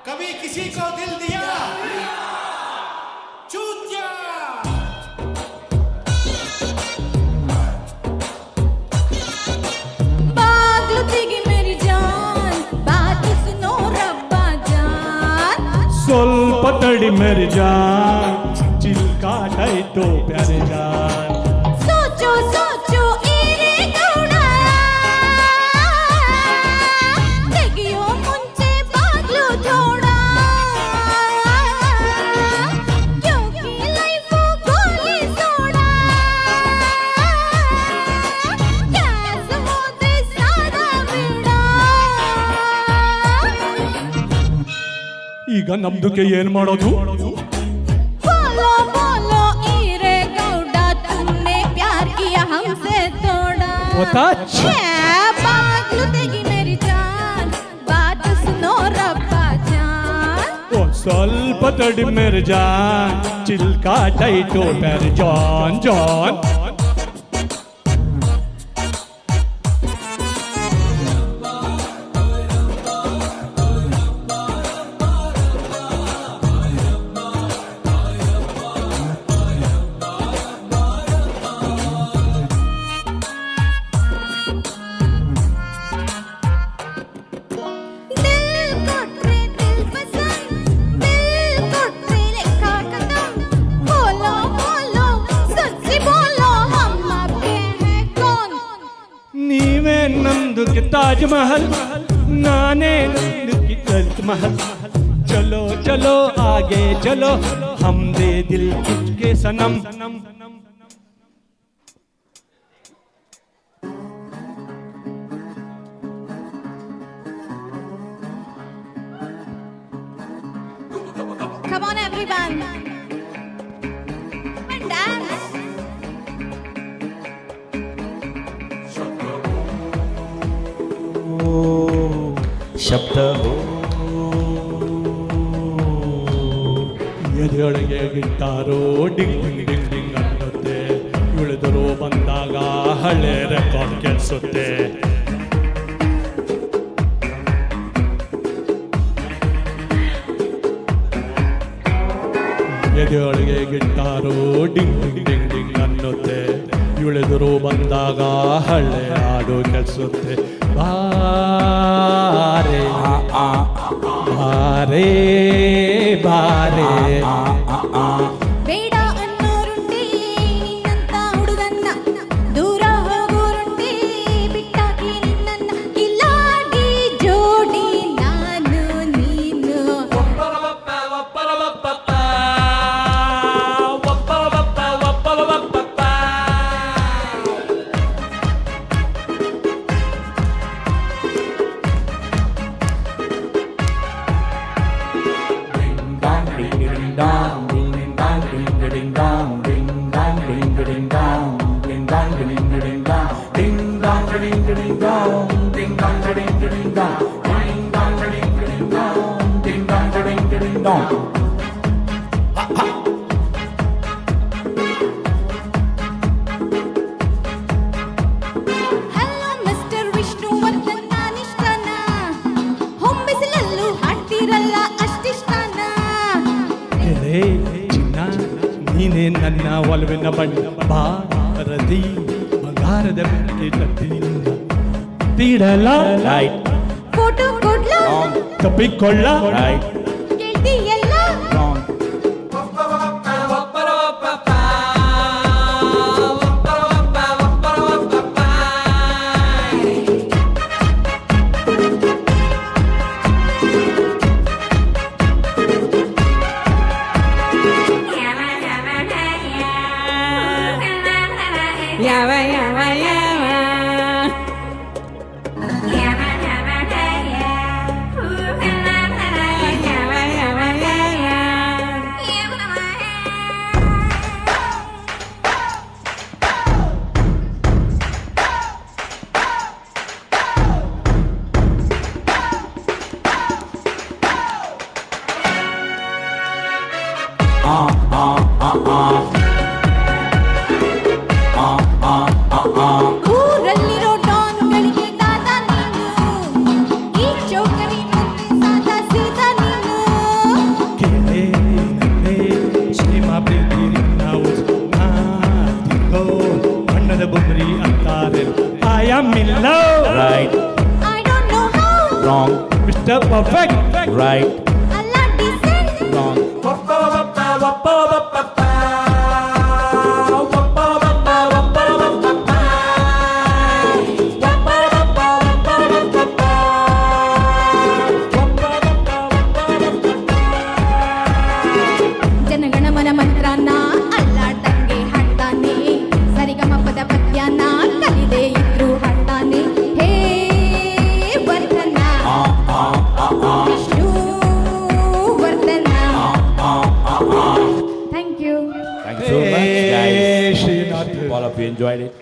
कभी किसी को दिल दिया चूतिया। पागल तेगी मेरी जान, बात सुनो रब्बा जान। ಸ್ವಲ್ಪ ತಡಿ मेरी जान, ಚಿಲ್ಕಾಟಾಯ್ತು ಪ್ಯಾರೆ ಜಾನ್। सोचो सोचो ಏರೆ ಗೌಡ, ತೆಗಿಯೋ ಮುಂಚೆ ಬಾಗ್ಲು ಜೋಡ। ಕ್ಯೋಂಕಿ ಲೈಫು ಗೋಲಿ ಸೋಡಾ, ಗ್ಯಾಸ್ ಹೋದೆ ಸಾದಾ ಬೇಡ। ಈಗ ನಮ್ದಕ್ಕೆ ಏನ್ ಮಾಡೋದು? बोलो बोलो ईरे गौड़ा, तुमने प्यार किया हमसे थोड़ा। पागल तेगी मेरी जान, बात सुनो रब्बा जान। ಸ್ವಲ್ಪ ತಡಿ मेरी जान, ಚಿಲ್ಕಾಟಾಯ್ತು ಪ್ಯಾರೆ ಜಾನ್ ಜಾನ್। दिल कोट्रे दिल पसंद, दिल कोट्रे लेखा कदम। बोलो बोलो सच्ची बोलो, हम आपके हैं कौन? ನೀವೇ ನಮ್ದುಕ್ಕೆ ತಾಜ್ ಮಹಲ್, ನಾನೇ ನಮ್ದುಕ್ಕೆ ಲಲಿತ್ ಮಹಲ್। ಚಲೋ ಚಲೋ ಆಗೆ ಚಲೋ, ಹಮ್ದೇ ದಿಲ್ ತುಜ್ಗೆ ಸನಂ। Come on everyone, and dance. ಶಬ್ದ ಎದೆಯೊಳಗೆ ಗಿಟ್ಟಾರೋ ಡಿಂಗ್ ಡಿಂಗ್ ಡಿಂಗ್ ಡಿಂಗ್ ಅನ್ನುತ್ತೆ, ಇಳಿದರು ಬಂದಾಗ ಹಳೆ ರೆಕಾರ್ಡ್ ಕೆಲ್ಸುತ್ತೆ। ಎದೆಯೊಳಗೆ ಗಿಟ್ಟಾರೋ ಡಿಂಗ್ ಡಿಂಗ್ ಡಿಂಗ್ ಡಿಂಗ್ ಅನ್ನುತ್ತೆ, ಇಳಿದರು ಬಂದಾಗ ಹಳೆ ಹಾಡು ಕೆಲ್ಸುತ್ತೆ। ಬಾರೆ ಬಾರೆ ಬಾರೆ ಬೇಡ ಅನ್ನೋರುಂಟೆ ನಿನ್ನಂತ ಹುಡುಗನ್ನ, ದೂರ ಹೋಗೋರುಂಟೆ ಬಿಟ್ಟಾಕಿ ನಿನ್ನನ್ನ। ಕಿಲಾಡಿ ಜೋಡಿ ನಾನು ನೀನು, ಹಲೋ ಮಿಸ್ಟರ್ ವಿಷ್ಣುವರ್ಧನ್, ನಾನಿಷ್ಟನಾ? ಹೊಂಬಿಸಿಲಲ್ಲೂ ಹಾಡ್ತಿರಲ್ಲ ಅಷ್ಟಿಷ್ಟನಾ? ಎಲೆ ಚಿನ್ನ ನೀನೇ ನನ್ನ ಒಲವಿನ ಬಣ್ಣ, ಭಾರತಿ ಬಂಗಾರದ ಬೆಳಕೆ ತತ್ತಿನಿಂದ ತೀಡಲ ರೈಟ್, ಫೋಟೋ ಕೊಡ್ಲಾ ತಪ್ಪಿಕೊಳ್ಳ ರೈಟ್, ಕೇಳ್ತಿ ಎಲ್ಲ Wrong. Mr. Perfect. Right. Allah decent. Wrong. Jana Gana Mana ಮಂತ್ರನ ಅಲ್ಲಾಡ್ದಂಗೆ ಹಾಡ್ತಾನೆ ಸರಿಗಮಪದ ಪದ್ಯನ ಕಲಿದೆ ಇದ್ರು ಹಾಡ್ತಾನೆ ಹೇ Vardhana Vishnu Vardhana thank you Thank you so much, Hey, guys. Srinath. All of you enjoyed it.